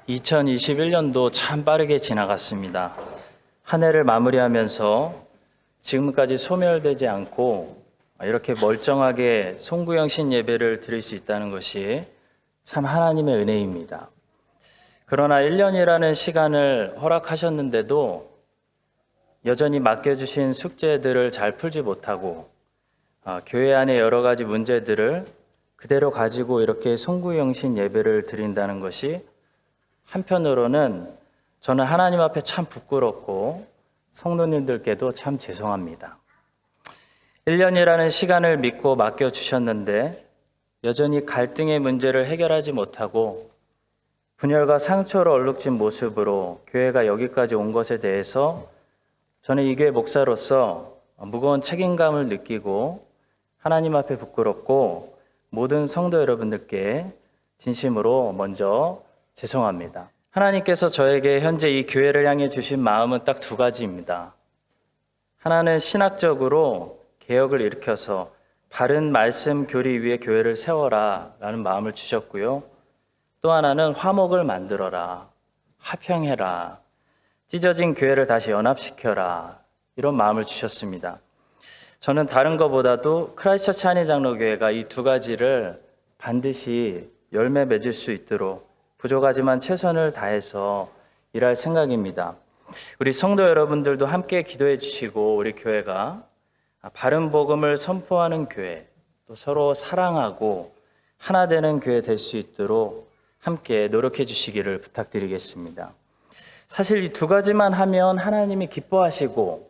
2021년도 참 빠르게 지나갔습니다. 한 해를 마무리하면서 지금까지 소멸되지 않고 이렇게 멀쩡하게 송구영신 예배를 드릴 수 있다는 것이 참 하나님의 은혜입니다. 그러나 1년이라는 시간을 허락하셨는데도 여전히 맡겨주신 숙제들을 잘 풀지 못하고 교회 안의 여러 가지 문제들을 그대로 가지고 이렇게 송구영신 예배를 드린다는 것이 한편으로는 저는 하나님 앞에 참 부끄럽고 성도님들께도 참 죄송합니다. 1년이라는 시간을 믿고 맡겨주셨는데 여전히 갈등의 문제를 해결하지 못하고 분열과 상처로 얼룩진 모습으로 교회가 여기까지 온 것에 대해서 저는 이 교회 목사로서 무거운 책임감을 느끼고 하나님 앞에 부끄럽고 모든 성도 여러분들께 진심으로 먼저 죄송합니다. 하나님께서 저에게 현재 이 교회를 향해 주신 마음은 딱 두 가지입니다. 하나는 신학적으로 개혁을 일으켜서 바른 말씀 교리 위에 교회를 세워라 라는 마음을 주셨고요. 또 하나는 화목을 만들어라, 화평해라, 찢어진 교회를 다시 연합시켜라 이런 마음을 주셨습니다. 저는 다른 것보다도 크라이스트처치 한인장로교회가 이 두 가지를 반드시 열매 맺을 수 있도록 부족하지만 최선을 다해서 일할 생각입니다. 우리 성도 여러분들도 함께 기도해 주시고 우리 교회가 바른 복음을 선포하는 교회, 또 서로 사랑하고 하나 되는 교회 될 수 있도록 함께 노력해 주시기를 부탁드리겠습니다. 사실 이 두 가지만 하면 하나님이 기뻐하시고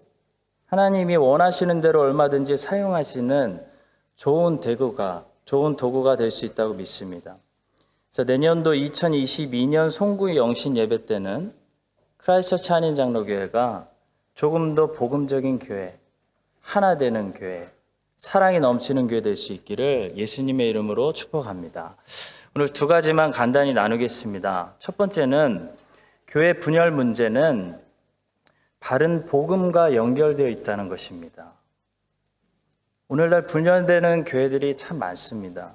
하나님이 원하시는 대로 얼마든지 사용하시는 좋은 도구가 될 수 있다고 믿습니다. 그래서 내년도 2022년 송구 영신 예배 때는 크라이스트처치 한인장로교회가 조금 더 복음적인 교회, 하나 되는 교회, 사랑이 넘치는 교회 될 수 있기를 예수님의 이름으로 축복합니다. 오늘 두 가지만 간단히 나누겠습니다. 첫 번째는 교회 분열 문제는 바른 복음과 연결되어 있다는 것입니다. 오늘날 분열되는 교회들이 참 많습니다.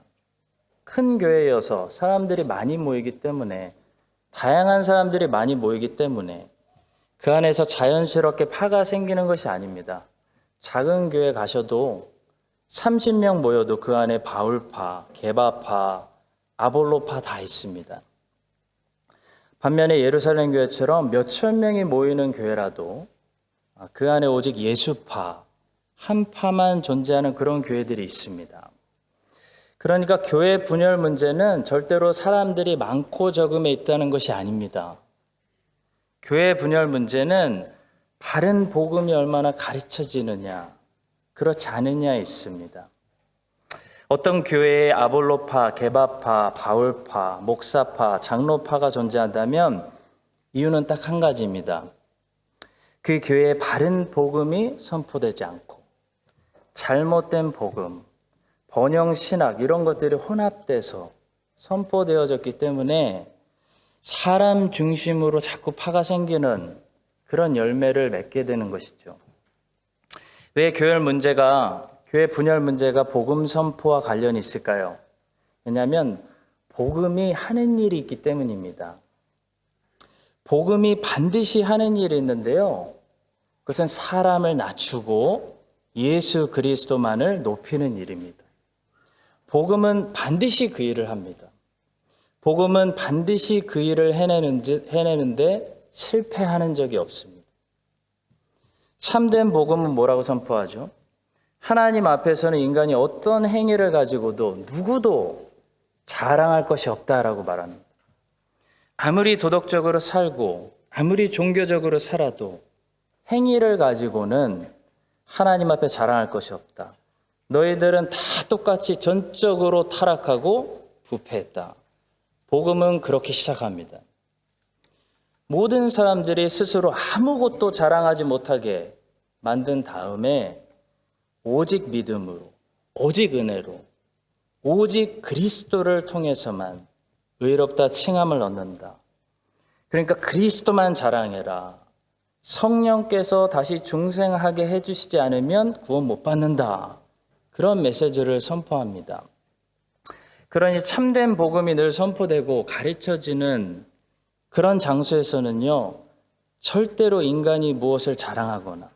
큰 교회여서 사람들이 많이 모이기 때문에 다양한 사람들이 많이 모이기 때문에 그 안에서 자연스럽게 파가 생기는 것이 아닙니다. 작은 교회 가셔도 30명 모여도 그 안에 바울파, 게바파, 아볼로파 다 있습니다. 반면에 예루살렘 교회처럼 몇천 명이 모이는 교회라도 그 안에 오직 예수파, 한 파만 존재하는 그런 교회들이 있습니다. 그러니까 교회 분열 문제는 절대로 사람들이 많고 적음에 있다는 것이 아닙니다. 교회 분열 문제는 바른 복음이 얼마나 가르쳐지느냐, 그렇지 않느냐에 있습니다. 어떤 교회에 아볼로파, 게바파, 바울파, 목사파, 장로파가 존재한다면 이유는 딱 한 가지입니다. 그 교회에 바른 복음이 선포되지 않고 잘못된 복음, 번영 신학 이런 것들이 혼합돼서 선포되어졌기 때문에 사람 중심으로 자꾸 파가 생기는 그런 열매를 맺게 되는 것이죠. 왜 교회 분열 문제가 복음 선포와 관련이 있을까요? 왜냐하면 복음이 하는 일이 있기 때문입니다. 복음이 반드시 하는 일이 있는데요. 그것은 사람을 낮추고 예수 그리스도만을 높이는 일입니다. 복음은 반드시 그 일을 합니다. 복음은 반드시 그 일을 해내는데 실패하는 적이 없습니다. 참된 복음은 뭐라고 선포하죠? 하나님 앞에서는 인간이 어떤 행위를 가지고도 누구도 자랑할 것이 없다라고 말합니다. 아무리 도덕적으로 살고 아무리 종교적으로 살아도 행위를 가지고는 하나님 앞에 자랑할 것이 없다. 너희들은 다 똑같이 전적으로 타락하고 부패했다. 복음은 그렇게 시작합니다. 모든 사람들이 스스로 아무것도 자랑하지 못하게 만든 다음에 오직 믿음으로, 오직 은혜로, 오직 그리스도를 통해서만 의롭다 칭함을 얻는다. 그러니까 그리스도만 자랑해라. 성령께서 다시 중생하게 해주시지 않으면 구원 못 받는다. 그런 메시지를 선포합니다. 그러니 참된 복음이 늘 선포되고 가르쳐지는 그런 장소에서는요, 절대로 인간이 무엇을 자랑하거나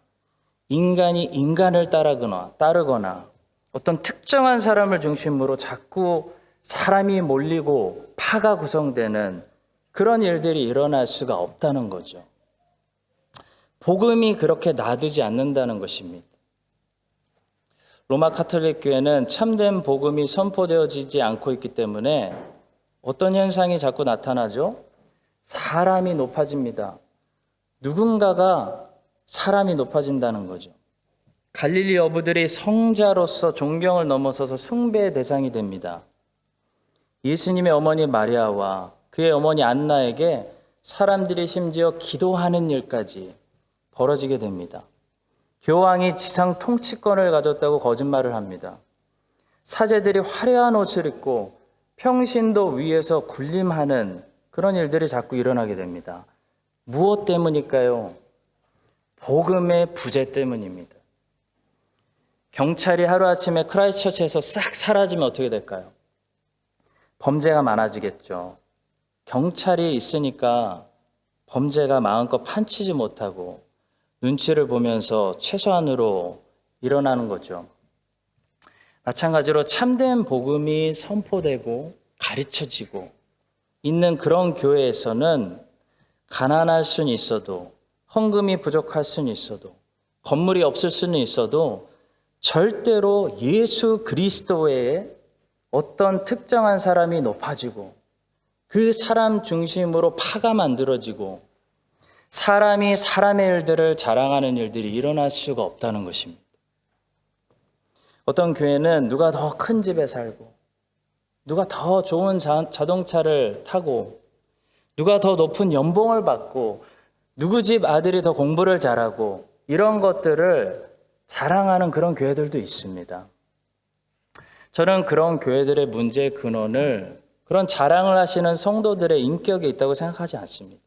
인간이 인간을 따르거나 어떤 특정한 사람을 중심으로 자꾸 사람이 몰리고 파가 구성되는 그런 일들이 일어날 수가 없다는 거죠. 복음이 그렇게 놔두지 않는다는 것입니다. 로마 카톨릭 교회는 참된 복음이 선포되어지지 않고 있기 때문에 어떤 현상이 자꾸 나타나죠? 사람이 높아집니다. 누군가가 사람이 높아진다는 거죠. 갈릴리 어부들이 성자로서 존경을 넘어서서 숭배의 대상이 됩니다. 예수님의 어머니 마리아와 그의 어머니 안나에게 사람들이 심지어 기도하는 일까지 벌어지게 됩니다. 교황이 지상 통치권을 가졌다고 거짓말을 합니다. 사제들이 화려한 옷을 입고 평신도 위에서 군림하는 그런 일들이 자꾸 일어나게 됩니다. 무엇 때문일까요? 복음의 부재 때문입니다. 경찰이 하루아침에 크라이스트처치에서 싹 사라지면 어떻게 될까요? 범죄가 많아지겠죠. 경찰이 있으니까 범죄가 마음껏 판치지 못하고 눈치를 보면서 최소한으로 일어나는 거죠. 마찬가지로 참된 복음이 선포되고 가르쳐지고 있는 그런 교회에서는 가난할 수는 있어도, 헌금이 부족할 수는 있어도, 건물이 없을 수는 있어도 절대로 예수 그리스도 외에 어떤 특정한 사람이 높아지고 그 사람 중심으로 파가 만들어지고 사람이 사람의 일들을 자랑하는 일들이 일어날 수가 없다는 것입니다. 어떤 교회는 누가 더 큰 집에 살고, 누가 더 좋은 자동차를 타고, 누가 더 높은 연봉을 받고, 누구 집 아들이 더 공부를 잘하고, 이런 것들을 자랑하는 그런 교회들도 있습니다. 저는 그런 교회들의 문제의 근원을 그런 자랑을 하시는 성도들의 인격에 있다고 생각하지 않습니다.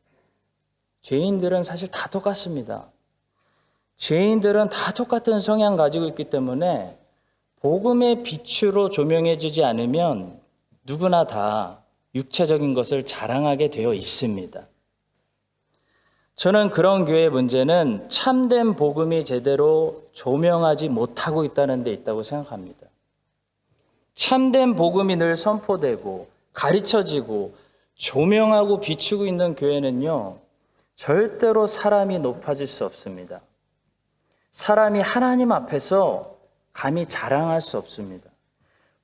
죄인들은 사실 다 똑같습니다. 죄인들은 다 똑같은 성향 가지고 있기 때문에 복음의 빛으로 조명해 주지 않으면 누구나 다 육체적인 것을 자랑하게 되어 있습니다. 저는 그런 교회의 문제는 참된 복음이 제대로 조명하지 못하고 있다는 데 있다고 생각합니다. 참된 복음이 늘 선포되고 가르쳐지고 조명하고 비추고 있는 교회는요, 절대로 사람이 높아질 수 없습니다. 사람이 하나님 앞에서 감히 자랑할 수 없습니다.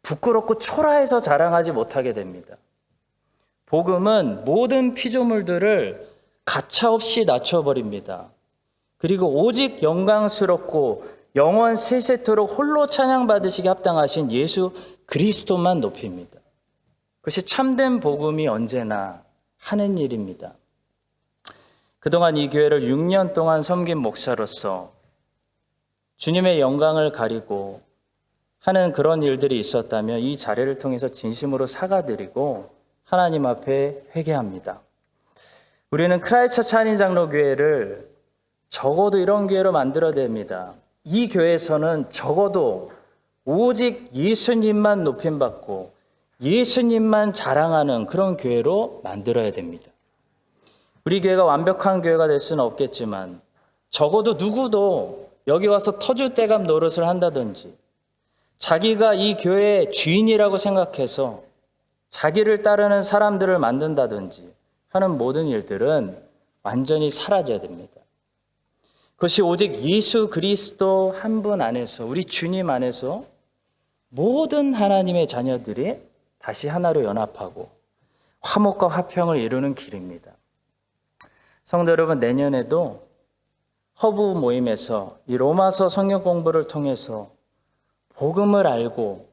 부끄럽고 초라해서 자랑하지 못하게 됩니다. 복음은 모든 피조물들을 가차없이 낮춰버립니다. 그리고 오직 영광스럽고 영원 세세토록 홀로 찬양받으시기 합당하신 예수 그리스도만 높입니다. 그것이 참된 복음이 언제나 하는 일입니다. 그동안 이 교회를 6년 동안 섬긴 목사로서 주님의 영광을 가리고 하는 그런 일들이 있었다면 이 자리를 통해서 진심으로 사과드리고 하나님 앞에 회개합니다. 우리는 크라이스트처치 한인장로교회를 적어도 이런 교회로 만들어냅니다. 이 교회에서는 적어도 오직 예수님만 높임받고 예수님만 자랑하는 그런 교회로 만들어야 됩니다. 우리 교회가 완벽한 교회가 될 수는 없겠지만 적어도 누구도 여기 와서 터줏대감 노릇을 한다든지 자기가 이 교회의 주인이라고 생각해서 자기를 따르는 사람들을 만든다든지 하는 모든 일들은 완전히 사라져야 됩니다. 그것이 오직 예수 그리스도 한 분 안에서, 우리 주님 안에서 모든 하나님의 자녀들이 다시 하나로 연합하고 화목과 화평을 이루는 길입니다. 성도 여러분, 내년에도 허브 모임에서 이 로마서 성경 공부를 통해서 복음을 알고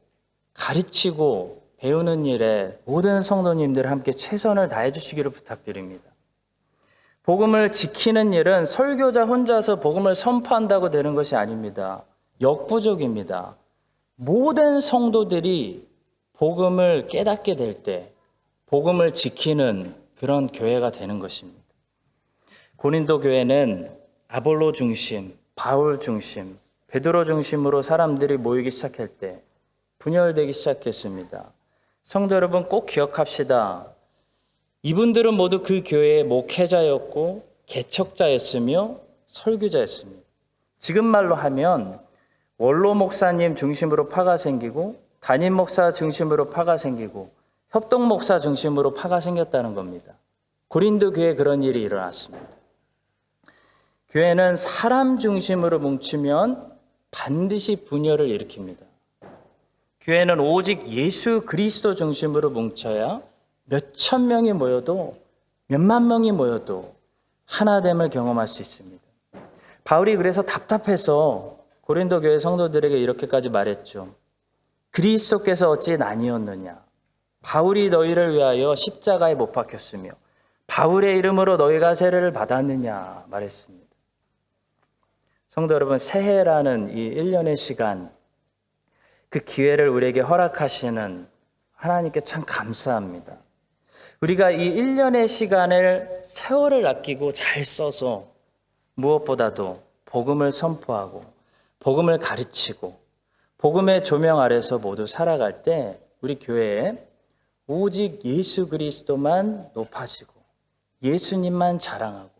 가르치고 배우는 일에 모든 성도님들 함께 최선을 다해 주시기를 부탁드립니다. 복음을 지키는 일은 설교자 혼자서 복음을 선포한다고 되는 것이 아닙니다. 역부족입니다. 모든 성도들이 복음을 깨닫게 될 때 복음을 지키는 그런 교회가 되는 것입니다. 고린도 교회는 아볼로 중심, 바울 중심, 베드로 중심으로 사람들이 모이기 시작할 때 분열되기 시작했습니다. 성도 여러분, 꼭 기억합시다. 이분들은 모두 그 교회의 목회자였고 개척자였으며 설교자였습니다. 지금 말로 하면 원로 목사님 중심으로 파가 생기고 담임 목사 중심으로 파가 생기고 협동 목사 중심으로 파가 생겼다는 겁니다. 고린도 교회에 그런 일이 일어났습니다. 교회는 사람 중심으로 뭉치면 반드시 분열을 일으킵니다. 교회는 오직 예수 그리스도 중심으로 뭉쳐야 몇천 명이 모여도 몇만 명이 모여도 하나됨을 경험할 수 있습니다. 바울이 그래서 답답해서 고린도 교회 성도들에게 이렇게까지 말했죠. 그리스도께서 어찌 나뉘었느냐. 바울이 너희를 위하여 십자가에 못 박혔으며 바울의 이름으로 너희가 세례를 받았느냐 말했습니다. 성도 여러분, 새해라는 이 1년의 시간, 그 기회를 우리에게 허락하시는 하나님께 참 감사합니다. 우리가 이 1년의 시간을 세월을 아끼고 잘 써서 무엇보다도 복음을 선포하고 복음을 가르치고 복음의 조명 아래서 모두 살아갈 때 우리 교회에 오직 예수 그리스도만 높아지고 예수님만 자랑하고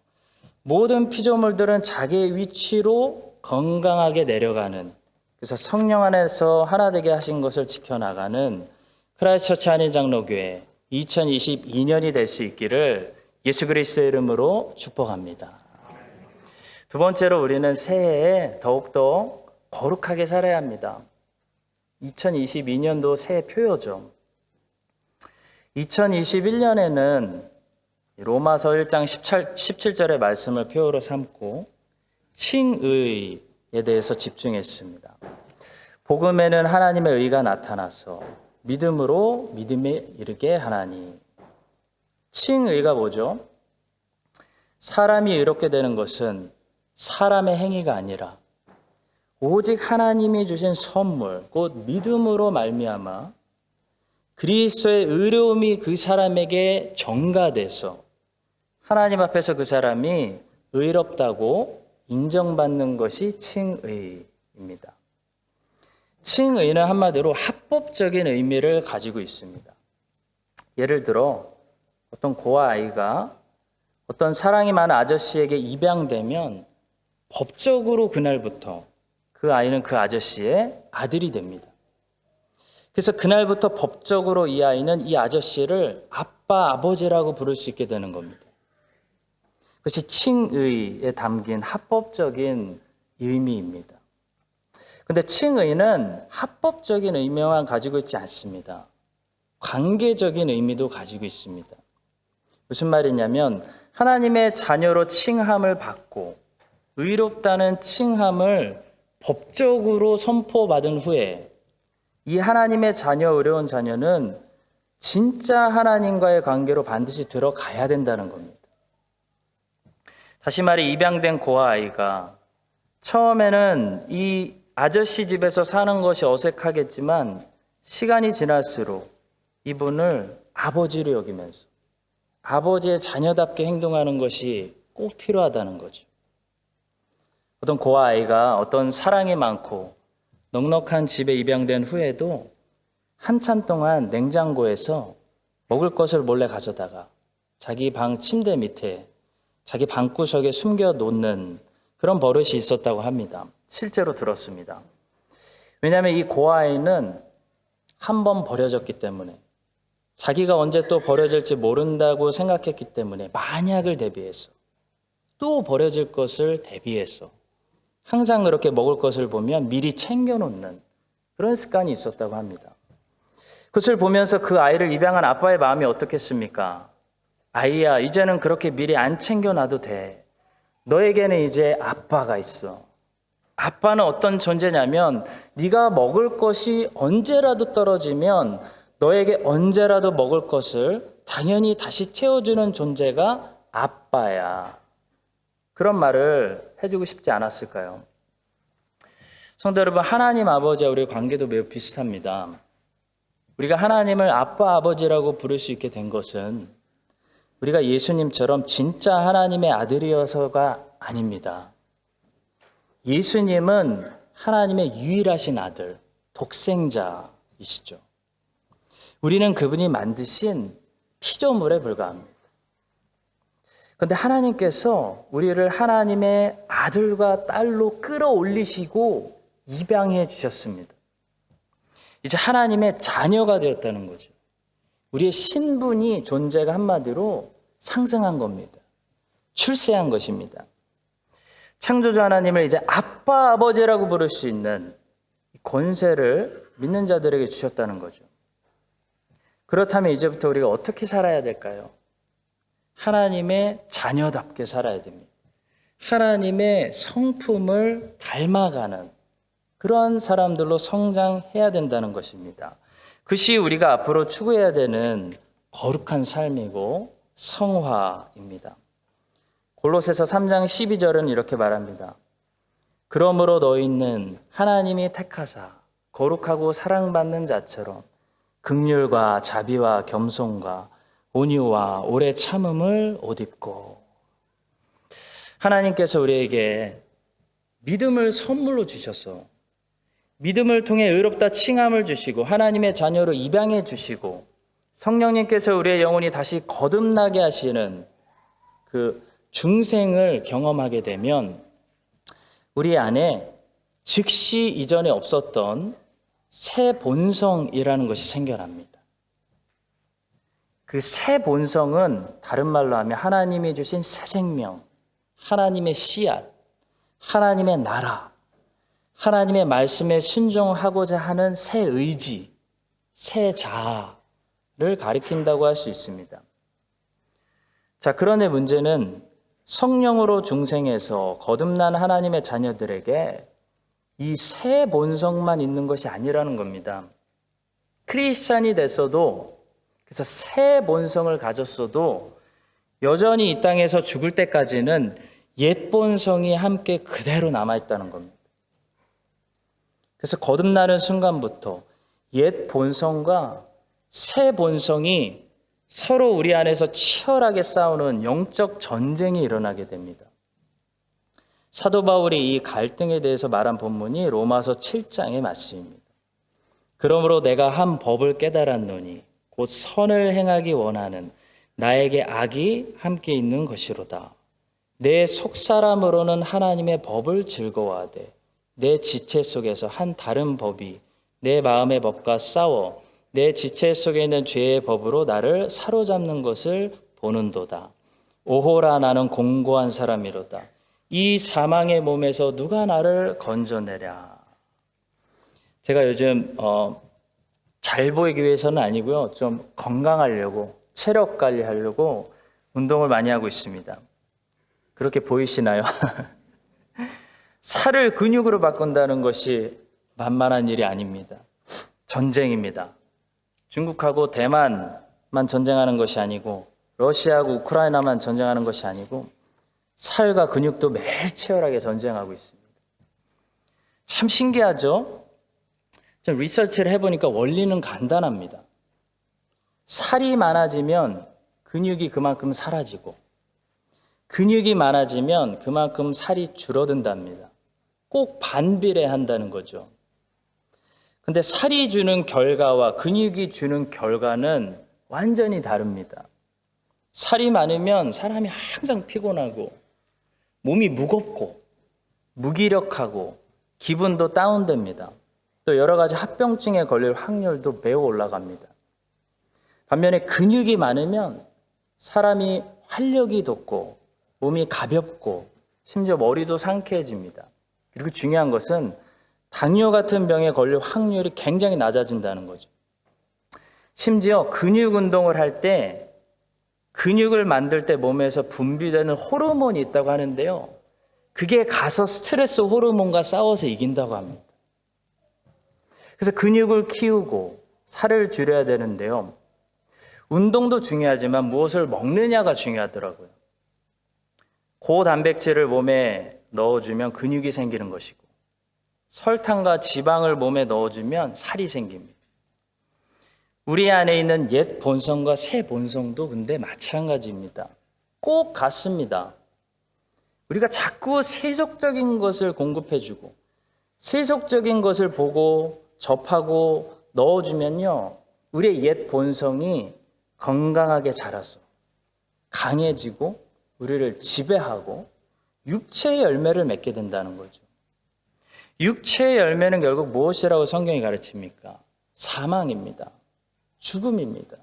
모든 피조물들은 자기의 위치로 건강하게 내려가는, 그래서 성령 안에서 하나 되게 하신 것을 지켜나가는 크라이스트처치 한인장로교회 2022년이 될 수 있기를 예수 그리스도의 이름으로 축복합니다. 두 번째로 우리는 새해에 더욱더 거룩하게 살아야 합니다. 2022년도 새해 표요죠. 2021년에는 로마서 1장 17절의 말씀을 표어로 삼고 칭의에 대해서 집중했습니다. 복음에는 하나님의 의가 나타나서 믿음으로 믿음에 이르게 하나니. 칭의가 뭐죠? 사람이 의롭게 되는 것은 사람의 행위가 아니라 오직 하나님이 주신 선물, 곧 믿음으로 말미암아 그리스도의 의로움이 그 사람에게 전가돼서 하나님 앞에서 그 사람이 의롭다고 인정받는 것이 칭의입니다. 칭의는 한마디로 합법적인 의미를 가지고 있습니다. 예를 들어 어떤 고아 아이가 어떤 사랑이 많은 아저씨에게 입양되면 법적으로 그날부터 그 아이는 그 아저씨의 아들이 됩니다. 그래서 그날부터 법적으로 이 아이는 이 아저씨를 아빠, 아버지라고 부를 수 있게 되는 겁니다. 그것이 칭의에 담긴 합법적인 의미입니다. 그런데 칭의는 합법적인 의미만 가지고 있지 않습니다. 관계적인 의미도 가지고 있습니다. 무슨 말이냐면 하나님의 자녀로 칭함을 받고 의롭다는 칭함을 법적으로 선포받은 후에 이 하나님의 자녀, 의로운 자녀는 진짜 하나님과의 관계로 반드시 들어가야 된다는 겁니다. 다시 말해 입양된 고아 아이가 처음에는 이 아저씨 집에서 사는 것이 어색하겠지만 시간이 지날수록 이분을 아버지로 여기면서 아버지의 자녀답게 행동하는 것이 꼭 필요하다는 거죠. 어떤 고아 아이가 어떤 사랑이 많고 넉넉한 집에 입양된 후에도 한참 동안 냉장고에서 먹을 것을 몰래 가져다가 자기 방 침대 밑에 자기 방구석에 숨겨놓는 그런 버릇이 있었다고 합니다. 실제로 들었습니다. 왜냐하면 이 고아이는 한 번 버려졌기 때문에 자기가 언제 또 버려질지 모른다고 생각했기 때문에 만약을 대비해서 또 버려질 것을 대비해서 항상 그렇게 먹을 것을 보면 미리 챙겨놓는 그런 습관이 있었다고 합니다. 그것을 보면서 그 아이를 입양한 아빠의 마음이 어떻겠습니까? 아이야, 이제는 그렇게 미리 안 챙겨놔도 돼. 너에게는 이제 아빠가 있어. 아빠는 어떤 존재냐면 네가 먹을 것이 언제라도 떨어지면 너에게 언제라도 먹을 것을 당연히 다시 채워주는 존재가 아빠야. 그런 말을 해주고 싶지 않았을까요? 성도 여러분, 하나님 아버지와 우리의 관계도 매우 비슷합니다. 우리가 하나님을 아빠, 아버지라고 부를 수 있게 된 것은 우리가 예수님처럼 진짜 하나님의 아들이어서가 아닙니다. 예수님은 하나님의 유일하신 아들, 독생자이시죠. 우리는 그분이 만드신 피조물에 불과합니다. 그런데 하나님께서 우리를 하나님의 아들과 딸로 끌어올리시고 입양해 주셨습니다. 이제 하나님의 자녀가 되었다는 거죠. 우리의 신분이, 존재가 한마디로 상승한 겁니다. 출세한 것입니다. 창조주 하나님을 이제 아빠, 아버지라고 부를 수 있는 권세를 믿는 자들에게 주셨다는 거죠. 그렇다면 이제부터 우리가 어떻게 살아야 될까요? 하나님의 자녀답게 살아야 됩니다. 하나님의 성품을 닮아가는 그런 사람들로 성장해야 된다는 것입니다. 그것이 우리가 앞으로 추구해야 되는 거룩한 삶이고 성화입니다. 골로새서 3장 12절은 이렇게 말합니다. 그러므로 너희는 하나님이 택하사 거룩하고 사랑받는 자처럼 긍휼과 자비와 겸손과 온유와 오래 참음을 옷 입고. 하나님께서 우리에게 믿음을 선물로 주셔서 믿음을 통해 의롭다 칭함을 주시고 하나님의 자녀로 입양해 주시고 성령님께서 우리의 영혼이 다시 거듭나게 하시는 그 중생을 경험하게 되면 우리 안에 즉시 이전에 없었던 새 본성이라는 것이 생겨납니다. 그 새 본성은 다른 말로 하면 하나님이 주신 새 생명, 하나님의 씨앗, 하나님의 나라, 하나님의 말씀에 순종하고자 하는 새 의지, 새 자아를 가리킨다고 할 수 있습니다. 자, 그런데 문제는 성령으로 중생해서 거듭난 하나님의 자녀들에게 이 새 본성만 있는 것이 아니라는 겁니다. 크리스찬이 됐어도, 그래서 새 본성을 가졌어도 여전히 이 땅에서 죽을 때까지는 옛 본성이 함께 그대로 남아있다는 겁니다. 그래서 거듭나는 순간부터 옛 본성과 새 본성이 서로 우리 안에서 치열하게 싸우는 영적 전쟁이 일어나게 됩니다. 사도 바울이 이 갈등에 대해서 말한 본문이 로마서 7장의 말씀입니다. 그러므로 내가 한 법을 깨달았노니 곧 선을 행하기 원하는 나에게 악이 함께 있는 것이로다. 내 속사람으로는 하나님의 법을 즐거워하되 내 지체 속에서 한 다른 법이 내 마음의 법과 싸워 내 지체 속에 있는 죄의 법으로 나를 사로잡는 것을 보는도다. 오호라 나는 공고한 사람이로다. 이 사망의 몸에서 누가 나를 건져내랴. 제가 요즘 잘 보이기 위해서는 아니고요. 좀 건강하려고, 체력 관리하려고 운동을 많이 하고 있습니다. 그렇게 보이시나요? 살을 근육으로 바꾼다는 것이 만만한 일이 아닙니다. 전쟁입니다. 중국하고 대만만 전쟁하는 것이 아니고 러시아하고 우크라이나만 전쟁하는 것이 아니고 살과 근육도 매일 치열하게 전쟁하고 있습니다. 참 신기하죠? 좀 리서치를 해보니까 원리는 간단합니다. 살이 많아지면 근육이 그만큼 사라지고 근육이 많아지면 그만큼 살이 줄어든답니다. 꼭 반비례한다는 거죠. 근데 살이 주는 결과와 근육이 주는 결과는 완전히 다릅니다. 살이 많으면 사람이 항상 피곤하고 몸이 무겁고 무기력하고 기분도 다운됩니다. 또 여러 가지 합병증에 걸릴 확률도 매우 올라갑니다. 반면에 근육이 많으면 사람이 활력이 돋고 몸이 가볍고 심지어 머리도 상쾌해집니다. 그리고 중요한 것은 당뇨 같은 병에 걸릴 확률이 굉장히 낮아진다는 거죠. 심지어 근육 운동을 할 때 근육을 만들 때 몸에서 분비되는 호르몬이 있다고 하는데요. 그게 가서 스트레스 호르몬과 싸워서 이긴다고 합니다. 그래서 근육을 키우고 살을 줄여야 되는데요. 운동도 중요하지만 무엇을 먹느냐가 중요하더라고요. 고단백질을 몸에 넣어주면 근육이 생기는 것이고 설탕과 지방을 몸에 넣어주면 살이 생깁니다. 우리 안에 있는 옛 본성과 새 본성도 근데 마찬가지입니다. 꼭 같습니다. 우리가 자꾸 세속적인 것을 공급해주고 세속적인 것을 보고 접하고 넣어주면요. 우리의 옛 본성이 건강하게 자라서 강해지고 우리를 지배하고 육체의 열매를 맺게 된다는 거죠. 육체의 열매는 결국 무엇이라고 성경이 가르칩니까? 사망입니다. 죽음입니다.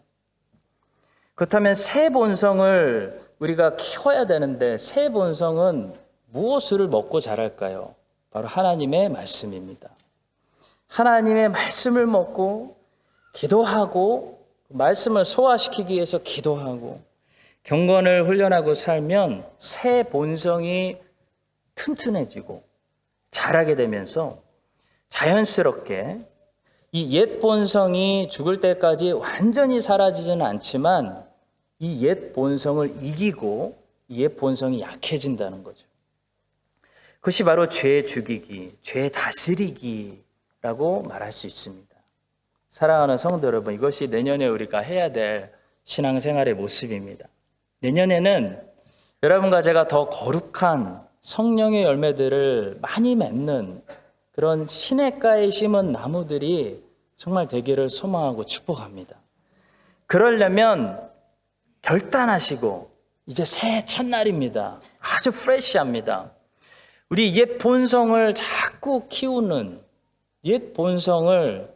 그렇다면 새 본성을 우리가 키워야 되는데 새 본성은 무엇을 먹고 자랄까요? 바로 하나님의 말씀입니다. 하나님의 말씀을 먹고 기도하고 말씀을 소화시키기 위해서 기도하고 경건을 훈련하고 살면 새 본성이 튼튼해지고 자라게 되면서 자연스럽게 이 옛 본성이 죽을 때까지 완전히 사라지지는 않지만 이 옛 본성을 이기고 이 옛 본성이 약해진다는 거죠. 그것이 바로 죄 죽이기, 죄 다스리기라고 말할 수 있습니다. 사랑하는 성도 여러분, 이것이 내년에 우리가 해야 될 신앙생활의 모습입니다. 내년에는 여러분과 제가 더 거룩한 성령의 열매들을 많이 맺는 그런 시냇가에 심은 나무들이 정말 되기를 소망하고 축복합니다. 그러려면 결단하시고 이제 새해 첫날입니다. 아주 프레시합니다. 우리 옛 본성을 자꾸 키우는 옛 본성을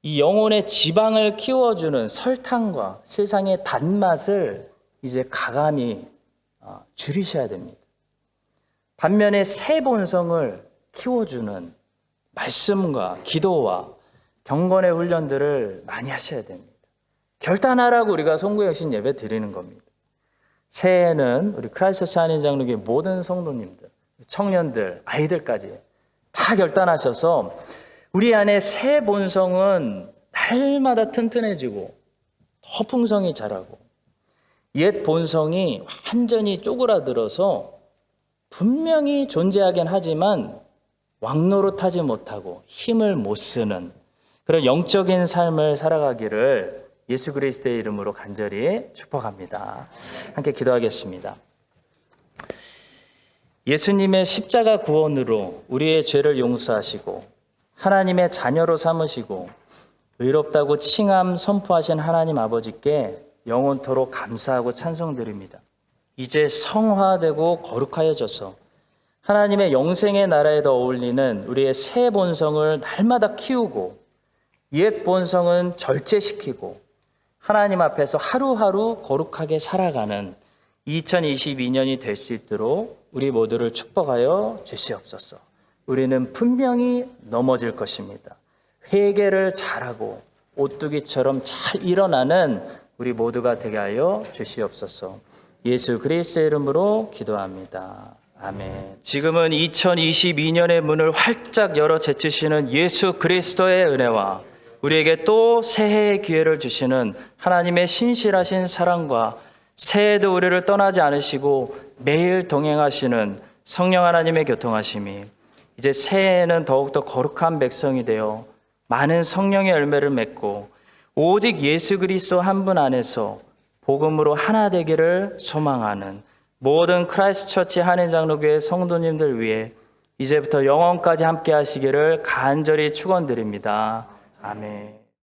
이 영혼의 지방을 키워주는 설탕과 세상의 단맛을 이제 가감히 줄이셔야 됩니다. 반면에 새 본성을 키워주는 말씀과 기도와 경건의 훈련들을 많이 하셔야 됩니다. 결단하라고 우리가 송구영신 예배 드리는 겁니다. 새해에는 우리 크라이스트 찬인장로교회 모든 성도님들, 청년들, 아이들까지 다 결단하셔서 우리 안에 새 본성은 날마다 튼튼해지고 더 풍성히 자라고 옛 본성이 완전히 쪼그라들어서 분명히 존재하긴 하지만 왕노릇하지 못하고 힘을 못 쓰는 그런 영적인 삶을 살아가기를 예수 그리스도의 이름으로 간절히 축복합니다. 함께 기도하겠습니다. 예수님의 십자가 구원으로 우리의 죄를 용서하시고 하나님의 자녀로 삼으시고 의롭다고 칭함 선포하신 하나님 아버지께 영원토록 감사하고 찬송드립니다. 이제 성화되고 거룩하여져서 하나님의 영생의 나라에 더 어울리는 우리의 새 본성을 날마다 키우고 옛 본성은 절제시키고 하나님 앞에서 하루하루 거룩하게 살아가는 2022년이 될 수 있도록 우리 모두를 축복하여 주시옵소서. 우리는 분명히 넘어질 것입니다. 회개를 잘하고 오뚜기처럼 잘 일어나는 우리 모두가 되게 하여 주시옵소서. 예수 그리스도의 이름으로 기도합니다. 아멘. 지금은 2022년의 문을 활짝 열어 제치시는 예수 그리스도의 은혜와 우리에게 또 새해의 기회를 주시는 하나님의 신실하신 사랑과 새해에도 우리를 떠나지 않으시고 매일 동행하시는 성령 하나님의 교통하심이 이제 새해에는 더욱더 거룩한 백성이 되어 많은 성령의 열매를 맺고 오직 예수 그리스도 한 분 안에서 복음으로 하나 되기를 소망하는 모든 크라이스트 처치 한인장로교회 성도님들 위해 이제부터 영원까지 함께 하시기를 간절히 축원드립니다. 아멘.